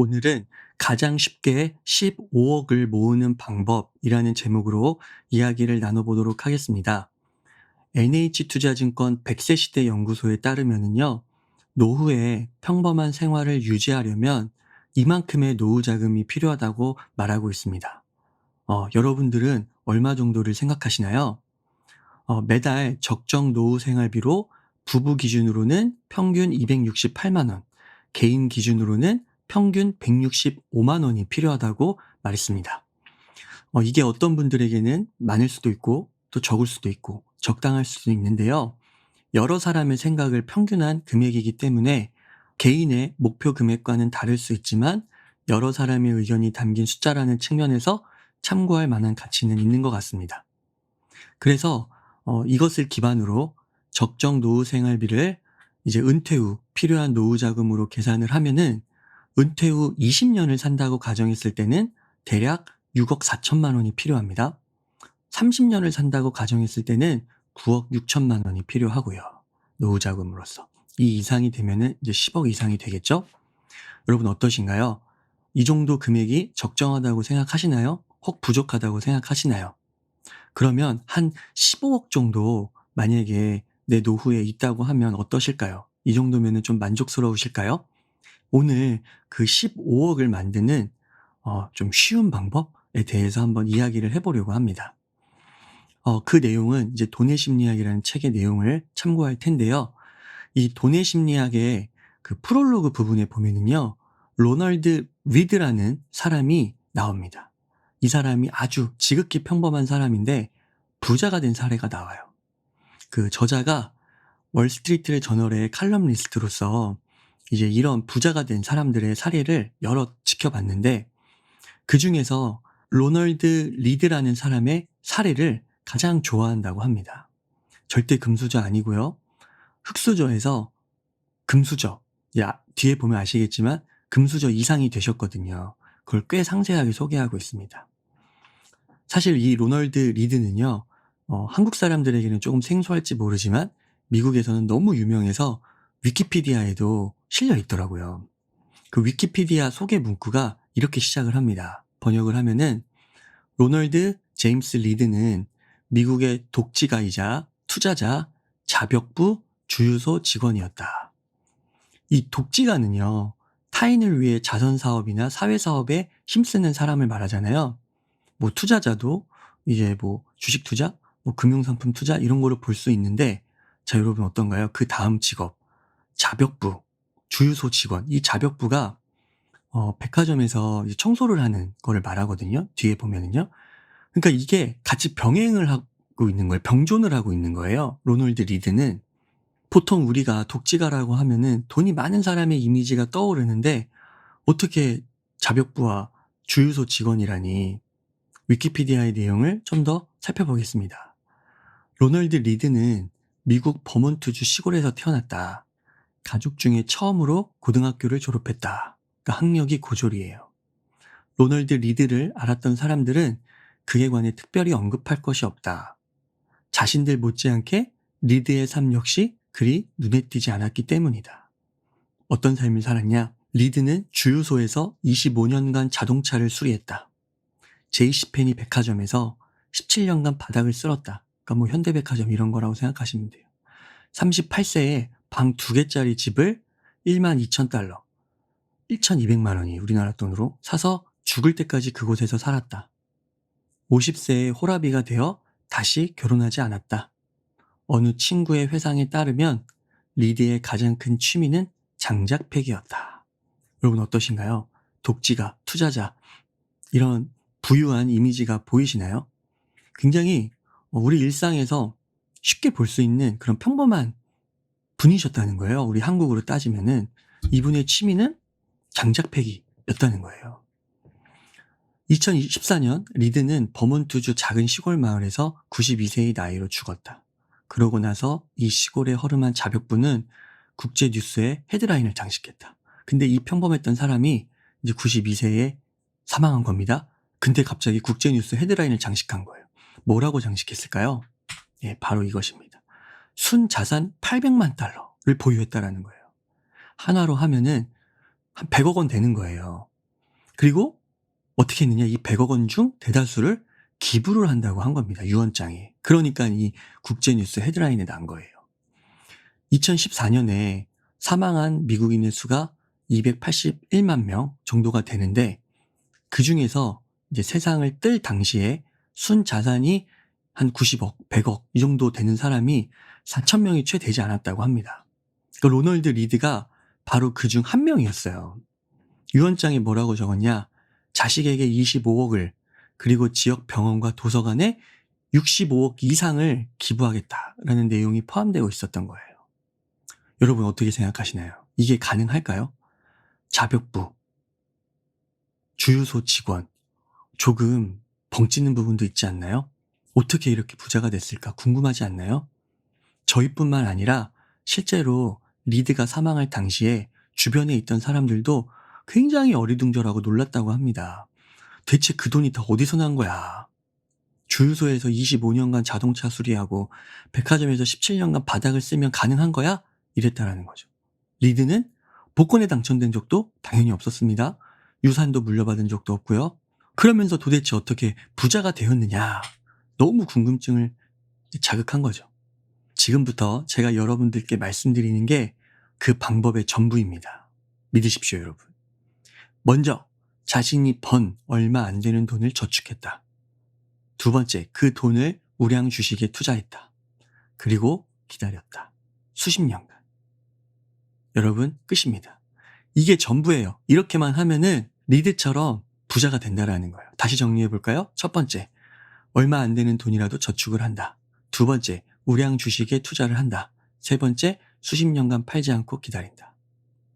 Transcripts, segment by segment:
오늘은 가장 쉽게 15억을 모으는 방법이라는 제목으로 이야기를 나눠보도록 하겠습니다. NH투자증권 100세 시대 연구소에 따르면요, 노후에 평범한 생활을 유지하려면 이만큼의 노후 자금이 필요하다고 말하고 있습니다. 여러분들은 얼마 정도를 생각하시나요? 매달 적정 노후 생활비로 부부 기준으로는 평균 268만 원, 개인 기준으로는 평균 165만 원이 필요하다고 말했습니다. 이게 어떤 분들에게는 많을 수도 있고 또 적을 수도 있고 적당할 수도 있는데요. 여러 사람의 생각을 평균한 금액이기 때문에 개인의 목표 금액과는 다를 수 있지만 여러 사람의 의견이 담긴 숫자라는 측면에서 참고할 만한 가치는 있는 것 같습니다. 그래서 이것을 기반으로 적정 노후 생활비를 이제 은퇴 후 필요한 노후 자금으로 계산을 하면은 은퇴 후 20년을 산다고 가정했을 때는 대략 6억 4천만 원이 필요합니다. 30년을 산다고 가정했을 때는 9억 6천만 원이 필요하고요. 노후 자금으로서. 이 이상이 되면은 이제 10억 이상이 되겠죠? 여러분 어떠신가요? 이 정도 금액이 적정하다고 생각하시나요? 혹 부족하다고 생각하시나요? 그러면 한 15억 정도 만약에 내 노후에 있다고 하면 어떠실까요? 이 정도면은 좀 만족스러우실까요? 오늘 그 15억을 만드는 좀 쉬운 방법에 대해서 한번 이야기를 해보려고 합니다. 그 내용은 이제 돈의 심리학이라는 책의 내용을 참고할 텐데요. 이 돈의 심리학의 그 프롤로그 부분에 보면은요, 로널드 리드라는 사람이 나옵니다. 이 사람이 아주 지극히 평범한 사람인데 부자가 된 사례가 나와요. 그 저자가 월스트리트 저널의 칼럼니스트로서 이제 이런 부자가 된 사람들의 사례를 여러 지켜봤는데 그 중에서 로널드 리드라는 사람의 사례를 가장 좋아한다고 합니다. 절대 금수저 아니고요. 흑수저에서 금수저, 뒤에 보면 아시겠지만 금수저 이상이 되셨거든요. 그걸 꽤 상세하게 소개하고 있습니다. 사실 이 로널드 리드는요, 한국 사람들에게는 조금 생소할지 모르지만 미국에서는 너무 유명해서 위키피디아에도 실려 있더라고요. 그 위키피디아 소개 문구가 이렇게 시작을 합니다. 번역을 하면은 로널드 제임스 리드는 미국의 독지가이자 투자자, 자벽부, 주유소 직원이었다. 이 독지가는요, 타인을 위해 자선 사업이나 사회 사업에 힘쓰는 사람을 말하잖아요. 뭐 투자자도 이제 뭐 주식 투자, 뭐 금융상품 투자 이런 거를 볼 수 있는데, 자 여러분 어떤가요? 그 다음 직업, 자벽부, 주유소 직원. 이 자벽부가 백화점에서 이제 청소를 하는 거를 말하거든요. 뒤에 보면은요. 그러니까 이게 같이 병행을 하고 있는 거예요. 병존을 하고 있는 거예요. 로널드 리드는. 보통 우리가 독지가라고 하면은 돈이 많은 사람의 이미지가 떠오르는데 어떻게 자벽부와 주유소 직원이라니. 위키피디아의 내용을 좀 더 살펴보겠습니다. 로널드 리드는 미국 버몬트주 시골에서 태어났다. 가족 중에 처음으로 고등학교를 졸업했다. 그러니까 학력이 고졸이에요. 로널드 리드를 알았던 사람들은 그에 관해 특별히 언급할 것이 없다. 자신들 못지않게 리드의 삶 역시 그리 눈에 띄지 않았기 때문이다. 어떤 삶을 살았냐? 리드는 주유소에서 25년간 자동차를 수리했다. 제이시페니 백화점에서 17년간 바닥을 쓸었다. 그러니까 뭐 현대백화점 이런 거라고 생각하시면 돼요. 38세에 방 2개짜리 집을 1만 2천 달러, 1,200만 원이 우리나라 돈으로 사서 죽을 때까지 그곳에서 살았다. 50세에 호라비가 되어 다시 결혼하지 않았다. 어느 친구의 회상에 따르면 리드의 가장 큰 취미는 장작패기였다. 여러분 어떠신가요? 독지가, 투자자, 이런 부유한 이미지가 보이시나요? 굉장히 우리 일상에서 쉽게 볼 수 있는 그런 평범한 분이셨다는 거예요. 우리 한국으로 따지면은 이분의 취미는 장작패기였다는 거예요. 2014년 리드는 버몬트주 작은 시골 마을에서 92세의 나이로 죽었다. 그러고 나서 이 시골의 허름한 자벽부는 국제 뉴스에 헤드라인을 장식했다. 근데 이 평범했던 사람이 이제 92세에 사망한 겁니다. 근데 갑자기 국제 뉴스 헤드라인을 장식한 거예요. 뭐라고 장식했을까요? 예, 바로 이것입니다. 순자산 800만 달러를 보유했다라는 거예요. 하나로 하면은 한 100억 원 되는 거예요. 그리고 어떻게 했느냐? 이 100억 원 중 대다수를 기부를 한다고 한 겁니다. 유언장에. 그러니까 이 국제뉴스 헤드라인에 난 거예요. 2014년에 사망한 미국인의 수가 281만 명 정도가 되는데 그 중에서 이제 세상을 뜰 당시에 순 자산이 한 90억, 100억 이 정도 되는 사람이 4천 명이 채 되지 않았다고 합니다. 그 로널드 리드가 바로 그 중 한 명이었어요. 유언장에 뭐라고 적었냐? 자식에게 25억을 그리고 지역 병원과 도서관에 65억 이상을 기부하겠다라는 내용이 포함되어 있었던 거예요. 여러분 어떻게 생각하시나요? 이게 가능할까요? 자벽부, 주유소 직원, 조금 벙찌는 부분도 있지 않나요? 어떻게 이렇게 부자가 됐을까 궁금하지 않나요? 저희뿐만 아니라 실제로 리드가 사망할 당시에 주변에 있던 사람들도 굉장히 어리둥절하고 놀랐다고 합니다. 대체 그 돈이 다 어디서 난 거야? 주유소에서 25년간 자동차 수리하고 백화점에서 17년간 바닥을 쓸면 가능한 거야? 이랬다라는 거죠. 리드는 복권에 당첨된 적도 당연히 없었습니다. 유산도 물려받은 적도 없고요. 그러면서 도대체 어떻게 부자가 되었느냐? 너무 궁금증을 자극한 거죠. 지금부터 제가 여러분들께 말씀드리는 게 그 방법의 전부입니다. 믿으십시오, 여러분. 먼저 자신이 번 얼마 안 되는 돈을 저축했다. 두 번째, 그 돈을 우량 주식에 투자했다. 그리고 기다렸다. 수십 년간. 여러분, 끝입니다. 이게 전부예요. 이렇게만 하면은 리드처럼 부자가 된다라는 거예요. 다시 정리해 볼까요? 첫 번째, 얼마 안 되는 돈이라도 저축을 한다. 두 번째, 우량 주식에 투자를 한다. 세 번째, 수십 년간 팔지 않고 기다린다.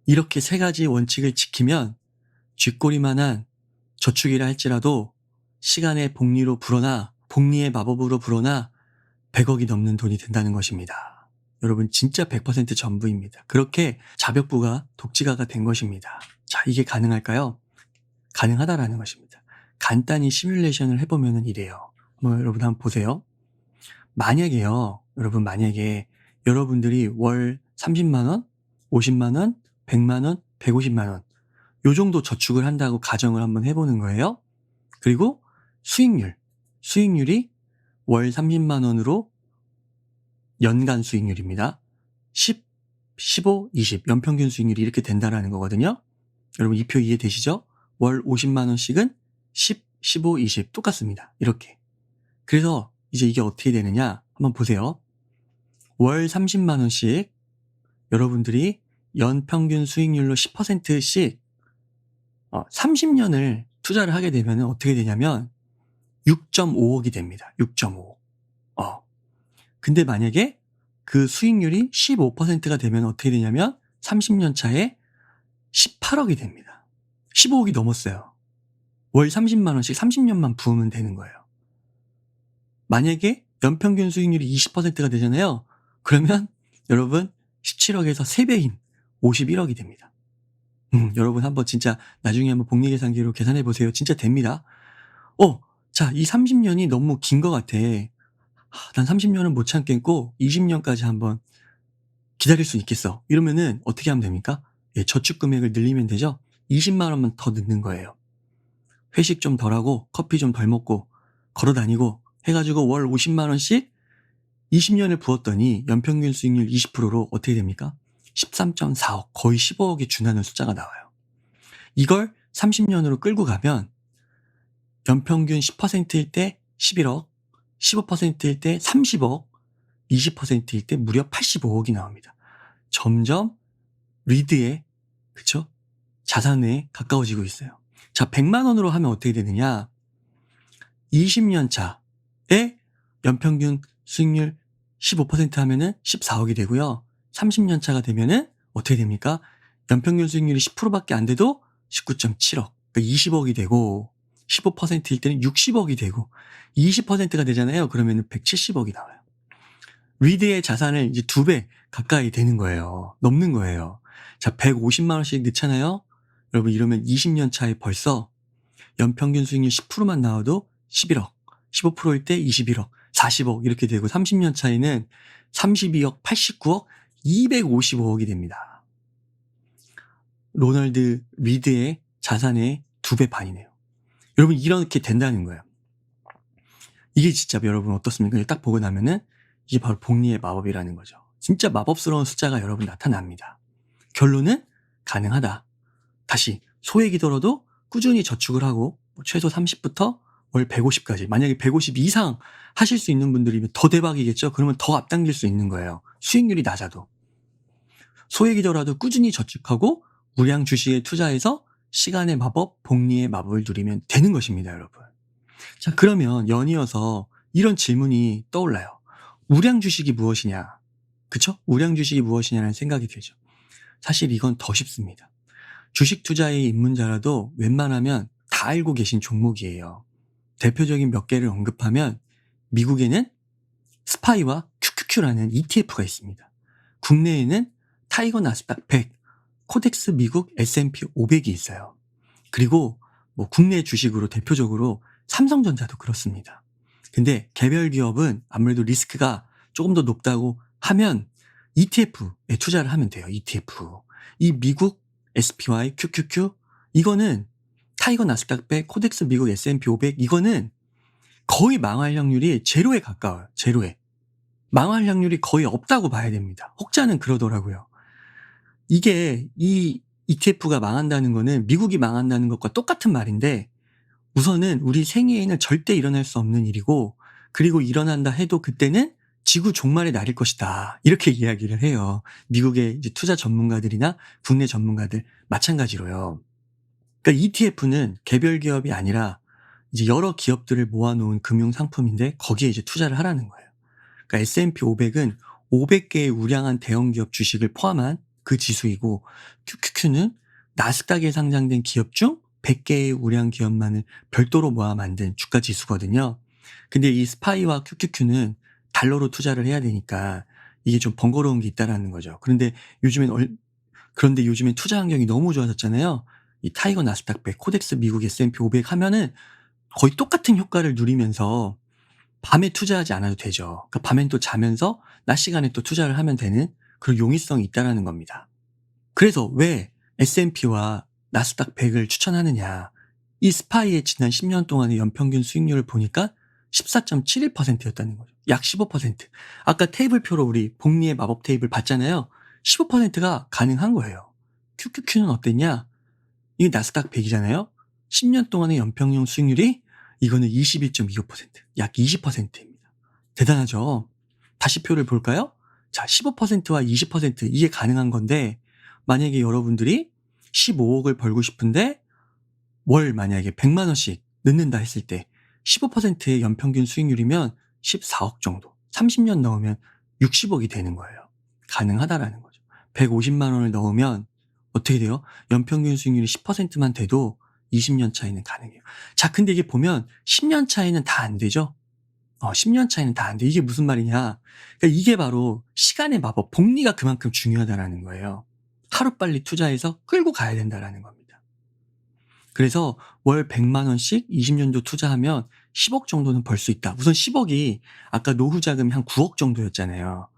이렇게 세 가지 원칙을 지키면 쥐꼬리만한 저축이라 할지라도 시간의 복리로 불어나 복리의 마법으로 불어나 100억이 넘는 돈이 된다는 것입니다. 여러분 진짜 100% 전부입니다. 그렇게 자벽부가 독지가가 된 것입니다. 자, 이게 가능할까요? 가능하다라는 것입니다. 간단히 시뮬레이션을 해보면 이래요. 여러분 한번 보세요. 만약에요, 만약에 여러분들이 월 30만원, 50만원, 100만원, 150만원 요 정도 저축을 한다고 가정을 한번 해보는 거예요. 그리고 수익률이 월 30만원으로 연간 수익률입니다. 10, 15, 20 연평균 수익률이 이렇게 된다라는 거거든요. 여러분 이 표 이해되시죠? 월 50만원씩은 10, 15, 20 똑같습니다. 이렇게. 그래서 이제 이게 어떻게 되느냐 한번 보세요. 월 30만원씩 여러분들이 연평균 수익률로 10%씩 30년을 투자를 하게 되면 어떻게 되냐면 6.5억이 됩니다. 6.5억. 근데 만약에 그 수익률이 15%가 되면 어떻게 되냐면 30년 차에 18억이 됩니다. 15억이 넘었어요. 월 30만원씩 30년만 부으면 되는 거예요. 만약에 연평균 수익률이 20%가 되잖아요. 그러면 여러분 17억에서 3배인 51억이 됩니다. 여러분 한번 진짜 나중에 한번 복리계산기로 계산해 보세요. 진짜 됩니다. 자, 이 30년이 너무 긴 것 같아. 난 30년은 못 참겠고 20년까지 한번 기다릴 수 있겠어. 이러면은 어떻게 하면 됩니까? 저축 금액을 늘리면 되죠. 20만 원만 더 넣는 거예요. 회식 좀 덜 하고 커피 좀 덜 먹고 걸어 다니고 해가지고 월 50만 원씩 20년을 부었더니 연평균 수익률 20%로 어떻게 됩니까? 13.4억, 거의 15억에 준하는 숫자가 나와요. 이걸 30년으로 끌고 가면 연평균 10%일 때 11억, 15%일 때 30억, 20%일 때 무려 85억이 나옵니다. 점점 리드의 자산에 가까워지고 있어요. 자, 100만 원으로 하면 어떻게 되느냐? 20년 차에 연평균 수익률 15% 하면은 14억이 되고요. 30년 차가 되면은 어떻게 됩니까? 연평균 수익률이 10%밖에 안 돼도 19.7억, 그러니까 20억이 되고 15%일 때는 60억이 되고 20%가 되잖아요. 그러면은 170억이 나와요. 리드의 자산을 이제 2배 가까이 되는 거예요. 넘는 거예요. 자, 150만 원씩 넣잖아요. 여러분 이러면 20년 차에 벌써 연평균 수익률 10%만 나와도 11억, 15%일 때 21억, 40억 이렇게 되고 30년 차에는 32억, 89억, 255억이 됩니다. 로널드 리드의 자산의 2배 반이네요. 여러분 이렇게 된다는 거예요. 이게 진짜 여러분 어떻습니까? 딱 보고 나면은 이게 바로 복리의 마법이라는 거죠. 진짜 마법스러운 숫자가 여러분 나타납니다. 결론은 가능하다. 다시 소액이더라도 꾸준히 저축을 하고 최소 30부터 월 150까지, 만약에 150 이상 하실 수 있는 분들이면 더 대박이겠죠. 그러면 더 앞당길 수 있는 거예요. 수익률이 낮아도. 소액이더라도 꾸준히 저축하고 우량 주식에 투자해서 시간의 마법, 복리의 마법을 누리면 되는 것입니다, 여러분. 자, 그러면 연이어서 이런 질문이 떠올라요. 우량 주식이 무엇이냐? 그쵸? 우량 주식이 무엇이냐는 생각이 들죠. 사실 이건 더 쉽습니다. 주식 투자의 입문자라도 웬만하면 다 알고 계신 종목이에요. 대표적인 몇 개를 언급하면 미국에는 스파이와 QQQ라는 ETF가 있습니다. 국내에는 타이거 나스닥 100, 코덱스 미국 S&P 500이 있어요. 그리고 뭐 국내 주식으로 대표적으로 삼성전자도 그렇습니다. 근데 개별 기업은 아무래도 리스크가 조금 더 높다고 하면 ETF에 투자를 하면 돼요. ETF. 이 미국 SPY, QQQ 이거는 타이거 나스닥 100, 코덱스 미국 S&P 500 이거는 거의 망할 확률이 제로에 가까워요. 제로에. 망할 확률이 거의 없다고 봐야 됩니다. 혹자는 그러더라고요. 이게 이 ETF가 망한다는 거는 미국이 망한다는 것과 똑같은 말인데 우선은 우리 생애에는 절대 일어날 수 없는 일이고 그리고 일어난다 해도 그때는 지구 종말의 날일 것이다. 이렇게 이야기를 해요. 미국의 이제 투자 전문가들이나 국내 전문가들 마찬가지로요. 그러니까 ETF는 개별 기업이 아니라 이제 여러 기업들을 모아놓은 금융 상품인데 거기에 이제 투자를 하라는 거예요. 그러니까 S&P 500은 500개의 우량한 대형 기업 주식을 포함한 그 지수이고 QQQ는 나스닥에 상장된 기업 중 100개의 우량 기업만을 별도로 모아 만든 주가 지수거든요. 근데 이 스파이와 QQQ는 달러로 투자를 해야 되니까 이게 좀 번거로운 게 있다라는 거죠. 그런데 요즘엔 투자 환경이 너무 좋아졌잖아요. 이 타이거 나스닥 100, 코덱스 미국 S&P 500 하면은 거의 똑같은 효과를 누리면서 밤에 투자하지 않아도 되죠. 그러니까 밤엔 또 자면서 낮 시간에 또 투자를 하면 되는 그런 용이성이 있다라는 겁니다. 그래서 왜 S&P와 나스닥 100을 추천하느냐. 이 스파이의 지난 10년 동안의 연평균 수익률을 보니까 14.71%였다는 거죠. 약 15%. 아까 테이블표로 우리 복리의 마법 테이블 봤잖아요. 15%가 가능한 거예요. QQQ는 어땠냐? 이게 나스닥 100이잖아요. 10년 동안의 연평균 수익률이 이거는 21.25%, 약 20%입니다. 대단하죠? 다시 표를 볼까요? 자, 15%와 20% 이게 가능한 건데 만약에 여러분들이 15억을 벌고 싶은데 월 만약에 100만 원씩 넣는다 했을 때 15%의 연평균 수익률이면 14억 정도, 30년 넣으면 60억이 되는 거예요. 가능하다라는 거죠. 150만 원을 넣으면 어떻게 돼요? 연평균 수익률이 10%만 돼도 20년 차이는 가능해요. 자, 근데 이게 보면 10년 차이는 다 안 되죠? 10년 차이는 다 안 돼. 이게 무슨 말이냐? 그러니까 이게 바로 시간의 마법, 복리가 그만큼 중요하다라는 거예요. 하루빨리 투자해서 끌고 가야 된다라는 겁니다. 그래서 월 100만 원씩 20년도 투자하면 10억 정도는 벌 수 있다. 우선 10억이 아까 노후 자금이 한 9억 정도였잖아요.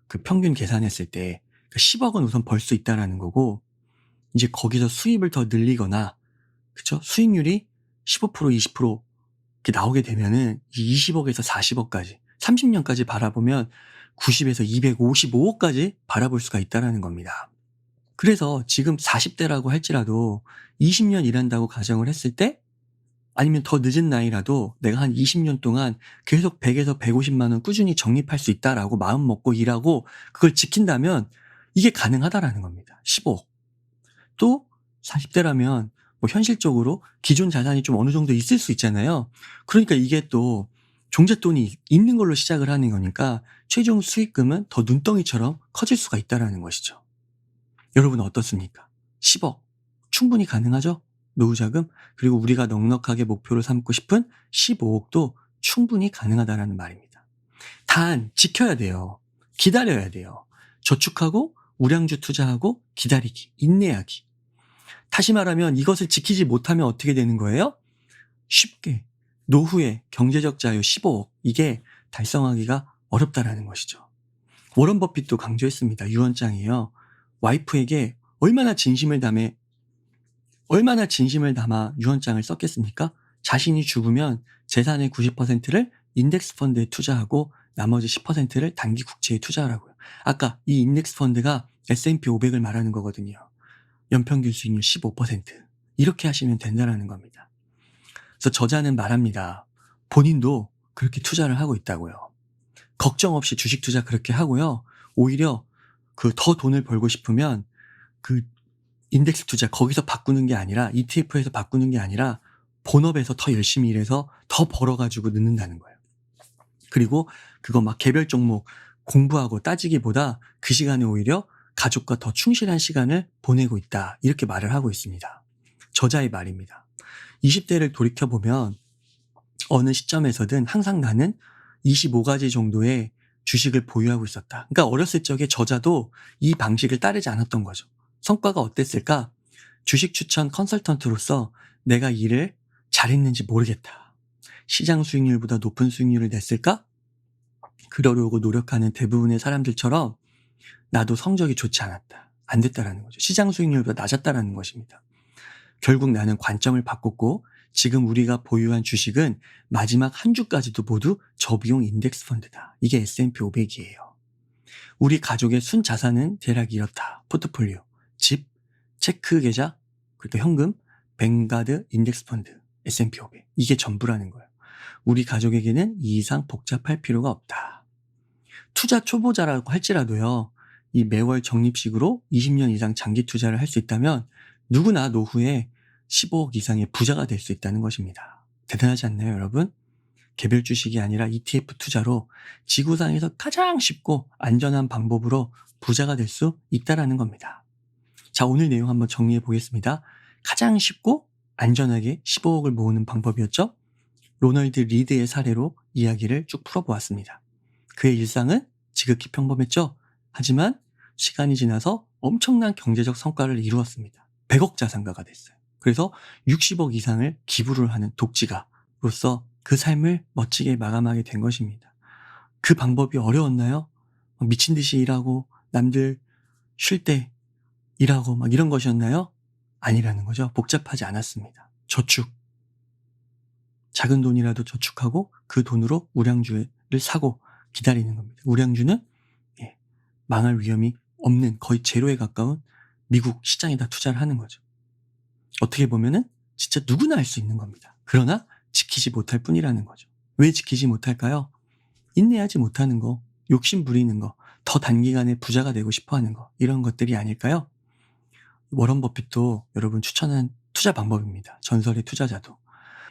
그 평균 계산했을 때. 그러니까 10억은 우선 벌 수 있다라는 거고 이제 거기서 수입을 더 늘리거나 그쵸? 수익률이 15% 20% 이렇게 나오게 되면은 20억에서 40억까지 30년까지 바라보면 90에서 255억까지 바라볼 수가 있다라는 겁니다. 그래서 지금 40대라고 할지라도 20년 일한다고 가정을 했을 때 아니면 더 늦은 나이라도 내가 한 20년 동안 계속 100에서 150만 원 꾸준히 적립할 수 있다라고 마음 먹고 일하고 그걸 지킨다면 이게 가능하다라는 겁니다. 15억. 또 40대라면 뭐 현실적으로 기존 자산이 좀 어느 정도 있을 수 있잖아요. 그러니까 이게 또 종잣돈이 있는 걸로 시작을 하는 거니까 최종 수익금은 더 눈덩이처럼 커질 수가 있다라는 것이죠. 여러분은 어떻습니까? 10억 충분히 가능하죠? 노후자금 그리고 우리가 넉넉하게 목표로 삼고 싶은 15억도 충분히 가능하다라는 말입니다. 단 지켜야 돼요. 기다려야 돼요. 저축하고 우량주 투자하고 기다리기, 인내하기. 다시 말하면 이것을 지키지 못하면 어떻게 되는 거예요? 쉽게 노후의 경제적 자유 15억 이게 달성하기가 어렵다라는 것이죠. 워런 버핏도 강조했습니다. 유언장이에요. 와이프에게 얼마나 진심을 담아 얼마나 진심을 담아 유언장을 썼겠습니까? 자신이 죽으면 재산의 90%를 인덱스 펀드에 투자하고 나머지 10%를 단기 국채에 투자하라고요. 아까 이 인덱스 펀드가 S&P 500을 말하는 거거든요. 연평균 수익률 15%. 이렇게 하시면 된다는 겁니다. 그래서 저자는 말합니다. 본인도 그렇게 투자를 하고 있다고요. 걱정 없이 주식 투자 그렇게 하고요. 오히려 그 더 돈을 벌고 싶으면 그 인덱스 투자 거기서 바꾸는 게 아니라 ETF에서 바꾸는 게 아니라 본업에서 더 열심히 일해서 더 벌어가지고 넣는다는 거예요. 그리고 그거 막 개별 종목 공부하고 따지기보다 그 시간에 오히려 가족과 더 충실한 시간을 보내고 있다. 이렇게 말을 하고 있습니다. 저자의 말입니다. 20대를 돌이켜보면 어느 시점에서든 항상 나는 25가지 정도의 주식을 보유하고 있었다. 그러니까 어렸을 적에 저자도 이 방식을 따르지 않았던 거죠. 성과가 어땠을까? 주식 추천 컨설턴트로서 내가 일을 잘했는지 모르겠다. 시장 수익률보다 높은 수익률을 냈을까? 그러려고 노력하는 대부분의 사람들처럼 나도 성적이 좋지 않았다. 안 됐다라는 거죠. 시장 수익률보다 낮았다라는 것입니다. 결국 나는 관점을 바꿨고 지금 우리가 보유한 주식은 마지막 한 주까지도 모두 저비용 인덱스 펀드다. 이게 S&P 500이에요. 우리 가족의 순자산은 대략 이렇다. 포트폴리오, 집, 체크 계좌, 그리고 현금, 뱅가드 인덱스 펀드, S&P 500. 이게 전부라는 거예요. 우리 가족에게는 이 이상 복잡할 필요가 없다. 투자 초보자라고 할지라도요. 이 매월 적립식으로 20년 이상 장기 투자를 할 수 있다면 누구나 노후에 15억 이상의 부자가 될 수 있다는 것입니다. 대단하지 않나요, 여러분? 개별 주식이 아니라 ETF 투자로 지구상에서 가장 쉽고 안전한 방법으로 부자가 될 수 있다는 겁니다. 자, 오늘 내용 한번 정리해 보겠습니다. 가장 쉽고 안전하게 15억을 모으는 방법이었죠? 로널드 리드의 사례로 이야기를 쭉 풀어보았습니다. 그의 일상은 지극히 평범했죠? 하지만 시간이 지나서 엄청난 경제적 성과를 이루었습니다. 100억 자산가가 됐어요. 그래서 60억 이상을 기부를 하는 독지가로서 그 삶을 멋지게 마감하게 된 것입니다. 그 방법이 어려웠나요? 미친 듯이 일하고 남들 쉴 때 일하고 막 이런 것이었나요? 아니라는 거죠. 복잡하지 않았습니다. 저축. 작은 돈이라도 저축하고 그 돈으로 우량주를 사고 기다리는 겁니다. 우량주는 망할 위험이 없는 거의 제로에 가까운 미국 시장에다 투자를 하는 거죠. 어떻게 보면은 진짜 누구나 할 수 있는 겁니다. 그러나 지키지 못할 뿐이라는 거죠. 왜 지키지 못할까요? 인내하지 못하는 거, 욕심 부리는 거, 더 단기간에 부자가 되고 싶어 하는 거, 이런 것들이 아닐까요? 워런 버핏도 여러분 추천한 투자 방법입니다. 전설의 투자자도.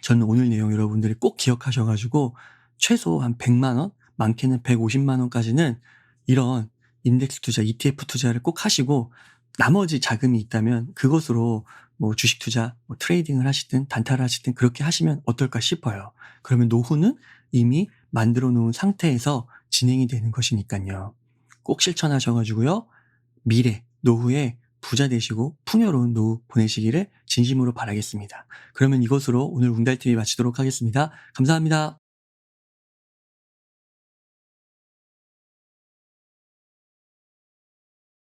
저는 오늘 내용 여러분들이 꼭 기억하셔가지고 최소 한 100만 원, 많게는 150만 원까지는 이런 인덱스 투자, ETF 투자를 꼭 하시고 나머지 자금이 있다면 그것으로 뭐 주식 투자, 뭐 트레이딩을 하시든 단타를 하시든 그렇게 하시면 어떨까 싶어요. 그러면 노후는 이미 만들어 놓은 상태에서 진행이 되는 것이니까요. 꼭 실천하셔가지고요. 미래, 노후에 부자 되시고 풍요로운 노후 보내시기를 진심으로 바라겠습니다. 그러면 이것으로 오늘 웅달TV 마치도록 하겠습니다. 감사합니다.